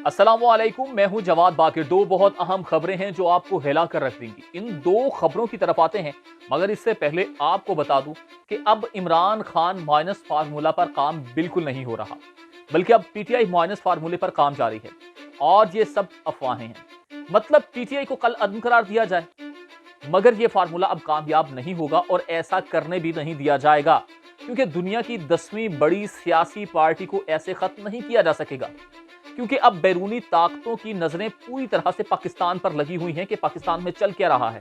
السلام علیکم، میں ہوں جواد باقر۔ دو بہت اہم خبریں ہیں جو آپ کو ہلا کر رکھ دیں گی۔ ان دو خبروں کی طرف آتے ہیں، مگر اس سے پہلے آپ کو بتا دوں کہ اب عمران خان مائنس فارمولا پر کام بالکل نہیں ہو رہا، بلکہ اب پی ٹی آئی مائنس فارمولے پر کام جاری ہے، اور یہ سب افواہیں ہیں۔ مطلب پی ٹی آئی کو کل عدم قرار دیا جائے، مگر یہ فارمولا اب کامیاب نہیں ہوگا اور ایسا کرنے بھی نہیں دیا جائے گا، کیونکہ دنیا کی 10ویں بڑی سیاسی پارٹی کو ایسے ختم نہیں کیا جا سکے گا، کیونکہ اب بیرونی طاقتوں کی نظریں پوری طرح سے پاکستان پر لگی ہوئی ہیں کہ پاکستان میں چل کیا رہا ہے۔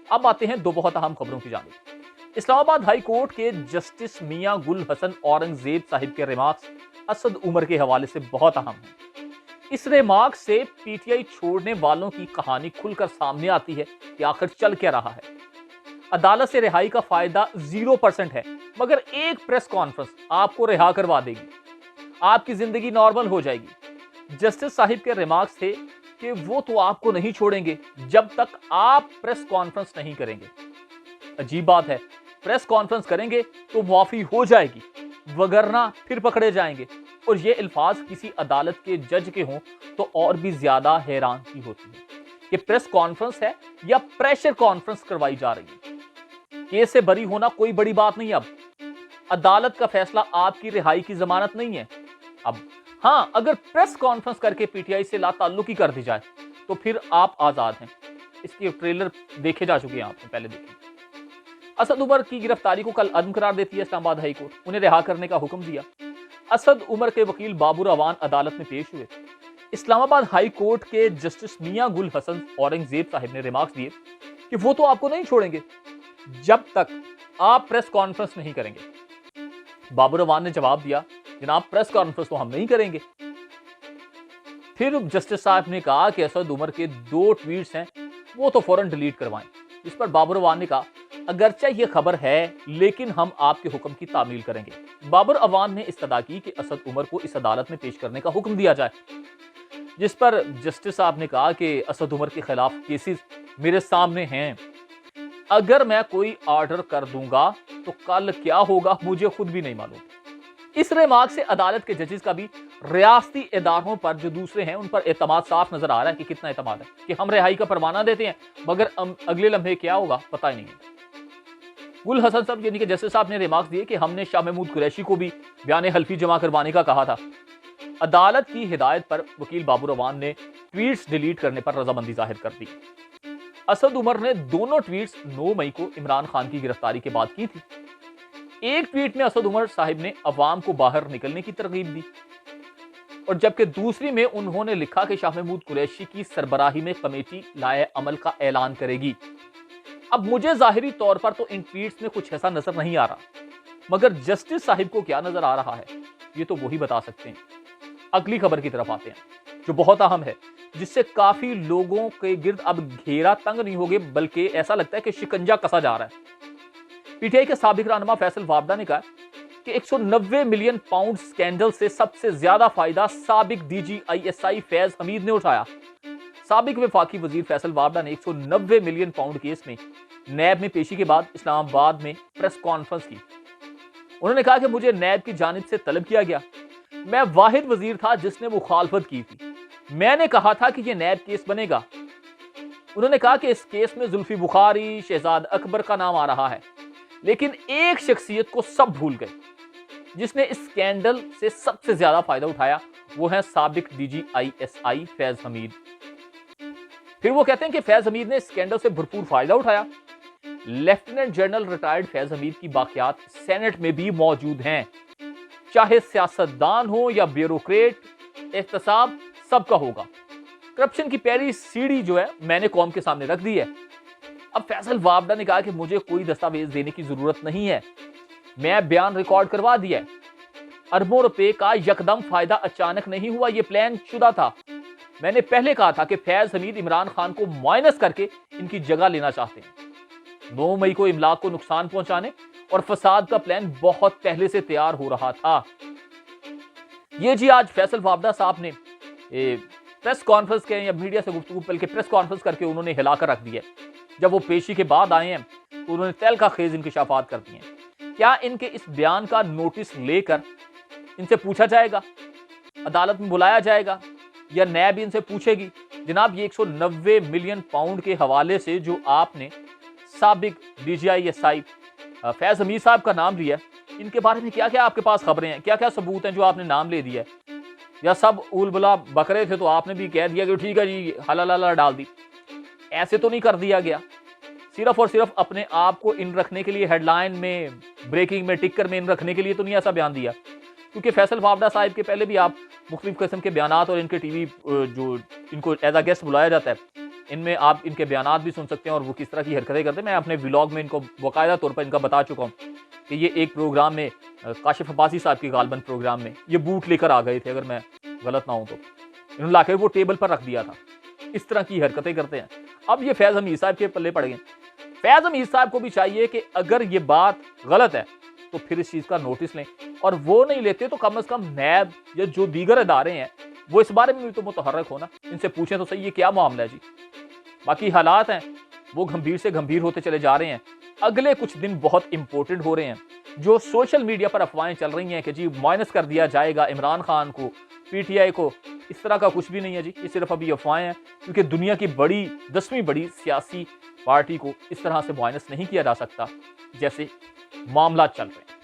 اب آتے ہیں دو بہت اہم خبروں کی جانب۔ اسلام آباد ہائی کورٹ کے جسٹس میاں گل حسن اورنگزیب صاحب کے ریمارکس اسد عمر کے حوالے سے بہت اہم ہیں۔ اس ریمارک سے پی ٹی آئی چھوڑنے والوں کی کہانی کھل کر سامنے آتی ہے کہ آخر چل کیا رہا ہے۔ عدالت سے رہائی کا فائدہ 0% ہے، مگر ایک پریس کانفرنس آپ کو رہا کروا دے گی، آپ کی زندگی نارمل ہو جائے گی۔ جسٹس صاحب کے ریمارکس تھے کہ وہ تو آپ کو نہیں چھوڑیں گے جب تک آپ پریس کانفرنس نہیں کریں گے۔ عجیب بات ہے، پریس کانفرنس کریں گے تو معافی ہو جائے گی، وگرنہ پھر پکڑے جائیں گے، اور یہ الفاظ کسی عدالت کے جج کے ہوں تو اور بھی زیادہ حیران کی ہوتی ہے کہ پریس کانفرنس ہے یا پریشر کانفرنس کروائی جا رہی ہے۔ کیس سے بری ہونا کوئی بڑی بات نہیں۔ اب عدالت کا فیصلہ آپ کی رہائی کی ضمانت نہیں ہے۔ اب ہاں، اگر پریس کانفرنس کر کے پی ٹی آئی سے لا تعلقی کر دی جائے تو پھر آپ آزاد ہیں۔ اس کے ٹریلر دیکھے جا چکے ہیں، آپ نے پہلے دیکھے۔ اسد عمر کی گرفتاری کو کل عدم قرار دیتی ہے اسلام آباد ہائی کورٹ، انہیں رہا کرنے کا حکم دیا۔ اسد عمر کے وکیل بابر اعوان عدالت میں پیش ہوئے۔ اسلام آباد ہائی کورٹ کے جسٹس میاں گل حسن اورنگزیب صاحب نے ریمارکس دیے کہ وہ تو آپ کو نہیں چھوڑیں گے جب تک آپ پریس کانفرنس نہیں کریں گے۔ بابر اعوان نے جواب دیا، جناب پریس کانفرنس تو ہم نہیں کریں گے۔ پھر جسٹس صاحب نے کہا کہ اسد عمر کے 2 ٹویٹس ہیں، وہ تو فوراً ڈیلیٹ کروائیں۔ اس پر بابر اعوان نے کہا، اگرچہ یہ خبر ہے لیکن ہم آپ کے حکم کی تعمیل کریں گے۔ بابر اعوان نے استدعا کی کہ اسد عمر کو اس عدالت میں پیش کرنے کا حکم دیا جائے، جس پر جسٹس صاحب نے کہا کہ اسد عمر کے خلاف کیسز میرے سامنے ہیں، اگر میں کوئی آرڈر کر دوں گا تو کل کیا ہوگا مجھے خود بھی نہیں معلوم۔ اس ریمارک سے عدالت کے ججز کا بھی ریاستی اداروں پر جو دوسرے ہیں ان پر اعتماد صاف نظر آ رہا ہے کہ کتنا اعتماد ہے، کہ ہم رہائی کا پروانہ دیتے ہیں مگر اگلے لمحے کیا ہوگا پتہ ہی نہیں ہے۔ گل حسن صاحب یعنی کہ جسٹس صاحب نے ریمارکس دیے کہ ہم نے شاہ محمود قریشی کو بھی بیان حلفی جمع کروانے کا کہا تھا۔ عدالت کی ہدایت پر وکیل بابر اعوان نے ٹویٹس ڈیلیٹ کرنے پر رضامندی ظاہر کر دی۔ اسد عمر نے دونوں ٹویٹس 9 مئی کو عمران خان کی گرفتاری کے بعد کی تھی۔ ایک ٹویٹ میں اسد عمر صاحب نے عوام کو باہر نکلنے کی ترغیب دی، اور جبکہ دوسری میں انہوں نے لکھا کہ شاہ محمود قریشی کی سربراہی میں کمیٹی لائے عمل کا اعلان کرے گی۔ اب مجھے ظاہری طور پر تو ان ٹویٹس میں کچھ ایسا نظر نہیں آ رہا، مگر جسٹس صاحب کو کیا نظر آ رہا ہے یہ تو وہی بتا سکتے ہیں۔ اگلی خبر کی طرف آتے ہیں جو بہت اہم ہے، جس سے کافی لوگوں کے گرد اب گھیرا تنگ نہیں ہوگے بلکہ ایسا لگتا ہے کہ شکنجہ کسا جا رہا ہے۔ پی ٹی آئی کے سابق رہنما فیصل وابڈا نے کہا کہ 190 ملین پاؤنڈ سکینڈل سے سب سے زیادہ فائدہ سابق D G I S I فیض حمید نے اٹھایا۔ سابق وفاقی وزیر فیصل وابڈا نے 190 ملین پاؤنڈ کیس میں نیب میں پیشی کے بعد اسلام آباد میں پریس کانفرنس کی۔ انہوں نے کہا کہ مجھے نیب کی جانب سے طلب کیا گیا، میں واحد وزیر تھا جس نے مخالفت کی تھی، میں نے کہا تھا کہ یہ نیب کیس بنے گا۔ انہوں نے کہا کہ اس کیس میں زلفی بخاری، شہزاد اکبر کا نام آ رہا ہے، لیکن ایک شخصیت کو سب بھول گئے جس نے اس سکینڈل سے سب سے زیادہ فائدہ اٹھایا، وہ ہے سابق D G I S I فیض حمید۔ پھر وہ کہتے ہیں کہ فیض حمید نے اس سکینڈل سے بھرپور فائدہ اٹھایا۔ لیفٹیننٹ جنرل ریٹائرڈ فیض حمید کی باقیات سینٹ میں بھی موجود ہیں، چاہے سیاستدان ہو یا بیوروکریٹ، احتساب سب کا ہوگا۔ کرپشن کی پہلی سیڑھی جو ہے میں نے قوم کے سامنے رکھ دی ہے۔ اب فیصل وابڈا نے کہا کہ مجھے کوئی دستاویز دینے کی ضرورت نہیں ہے، میں بیان ریکارڈ کروا دیا ہے۔ اربوں روپے کا یکدم فائدہ اچانک نہیں ہوا، یہ پلان شدہ تھا۔ میں نے پہلے کہا تھا کہ فیض حمید عمران خان کو مائنس کر کے ان کی جگہ لینا چاہتے ہیں۔ 9 مئی کو املاک کو نقصان پہنچانے اور فساد کا پلان بہت پہلے سے تیار ہو رہا تھا۔ یہ جی آج فیصل وابڈا صاحب نے پریس کانفرنس کے یا میڈیا سے گفتگو بلکہ پریس کانفرنس کر کے انہوں نے ہلا کر رکھ دی ہے۔ جب وہ پیشی کے بعد آئے ہیں تو انہوں نے تہلکہ خیز انکشافات کر دی ہیں۔ کیا ان کے اس بیان کا نوٹس لے کر ان سے پوچھا جائے گا، عدالت میں بلایا جائے گا یا نیب ان سے پوچھے گی جناب یہ 190 ملین پاؤنڈ کے حوالے سے جو آپ نے سابق D G I S I فیض حمید صاحب کا نام لیا ہے، ان کے بارے میں کیا کیا آپ کے پاس خبریں ہیں، کیا کیا ثبوت ہیں جو آپ نے نام لے دیا ہے؟ یا سب اول بلا بکرے تھے تو آپ نے بھی کہہ دیا کہ ٹھیک ہے جی حلال ڈال دی؟ ایسے تو نہیں کر دیا گیا، صرف اور صرف اپنے آپ کو ان رکھنے کے لیے، ہیڈ لائن میں، بریکنگ میں، ٹکر میں ان رکھنے کے لیے تو نہیں ایسا بیان دیا؟ کیونکہ فیصل فاپڑا صاحب کے پہلے بھی آپ مختلف قسم کے بیانات اور ان کے ٹی وی جو ان کو ایز اے گیسٹ بلایا جاتا ہے، ان میں آپ ان کے بیانات بھی سن سکتے ہیں اور وہ کس طرح کی حرکتیں کرتے ہیں۔ میں اپنے ولاگ میں ان کو باقاعدہ طور پر ان کا بتا چکا ہوں کہ یہ ایک پروگرام میں کاشف عباسی صاحب کی غالباً پروگرام میں یہ بوٹ لے کر آ گئے تھے، اگر میں غلط نہ ہوں تو انہوں نے لا کے وہ ٹیبل پر رکھ دیا تھا۔ اس طرح کی حرکتیں کرتے ہیں۔ اب یہ فیض حمید صاحب کے پلے پڑ گئے۔ فیض حمید صاحب کو بھی چاہیے کہ اگر یہ بات غلط ہے تو پھر اس چیز کا نوٹس لیں، اور وہ نہیں لیتے تو کم از کم نیب یا جو دیگر ادارے ہیں وہ اس بارے میں بھی تو متحرک ہونا، ان سے پوچھیں تو صحیح یہ کیا معاملہ ہے جی۔ باقی حالات ہیں وہ گھمبیر سے گھمبیر ہوتے چلے جا رہے ہیں۔ اگلے کچھ دن بہت امپورٹنٹ ہو رہے ہیں۔ جو سوشل میڈیا پر افواہیں چل رہی ہیں کہ جی مائنس کر دیا جائے گا عمران خان کو، پی ٹی آئی کو، اس طرح کا کچھ بھی نہیں ہے جی، یہ صرف ابھی افواہیں ہیں، کیونکہ دنیا کی 10ویں بڑی سیاسی پارٹی کو اس طرح سے مائنس نہیں کیا جا سکتا جیسے معاملات چل رہے ہیں۔